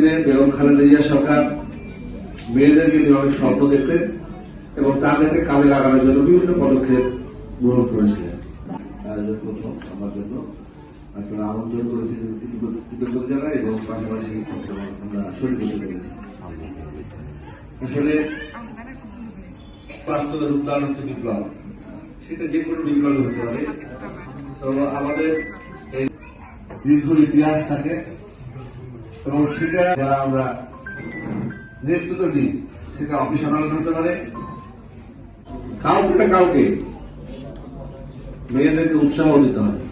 বেগম খালেদা জিয়া সরকার মেয়েদেরকে নিয়ে অনেক স্বপ্ন দেখতেন এবং তাদেরকে কাজে লাগানোর জন্য বিভিন্ন পদক্ষেপ গ্রহণ করেছিলেন। প্রথম আমার জন্য আপনারা আমন্ত্রণ করেছেন কৃতজ্ঞতা জানাই এবং পাশাপাশি আমরা শরীর করতে পেরেছি। আসলে বাস্তবের উদাহরণ হচ্ছে বিপ্লব, সেটা যে কোনো বিপ্লব হতে পারে। তো আমাদের এই দীর্ঘ ইতিহাস থাকে এবং সেটা যারা আমরা নেতৃত্ব দিই সেটা অফিস আদালত হতে পারে। কাউকে মেয়েদেরকে উৎসাহ দিতে হবে।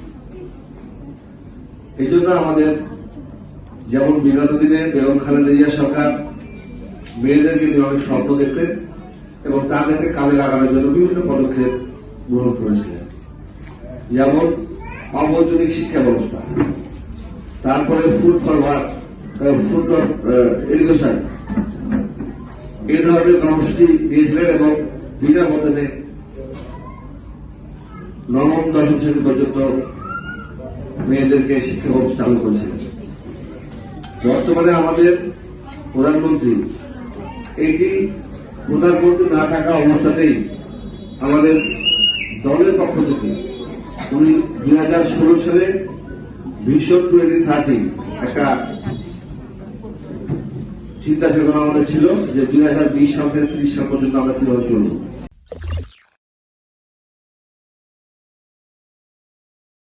এই জন্য আমাদের যেমন বিগত দিনে বেগম খালেদা জিয়া সরকার মেয়েদেরকে নিয়ে অনেক স্বপ্ন দেখতেন এবং তাদেরকে কাজে লাগানোর জন্য বিভিন্ন পদক্ষেপ গ্রহণ করেছিলেন, যেমন অবৈতনিক শিক্ষা ব্যবস্থা, তারপরে ফুড ফর এডুকেশন, এই ধরনের কর্মসূচি নিয়েছিলেন এবং বিনা বেতনে নবম দশম শ্রেণী পর্যন্ত মেয়েদেরকে শিক্ষা ব্যবস্থা চালু করেছিলেন। বর্তমানে আমাদের প্রধানমন্ত্রী এইটি প্রধানমন্ত্রী না থাকা অবস্থাতেই আমাদের দলের পক্ষ থেকে উনি 2016 সালে ভিশন 2030 একটা চিন্তা চেতনা আমাদের ছিল যে 2020 সাল থেকে 30 সাল পর্যন্ত আমরা কিভাবে চলব।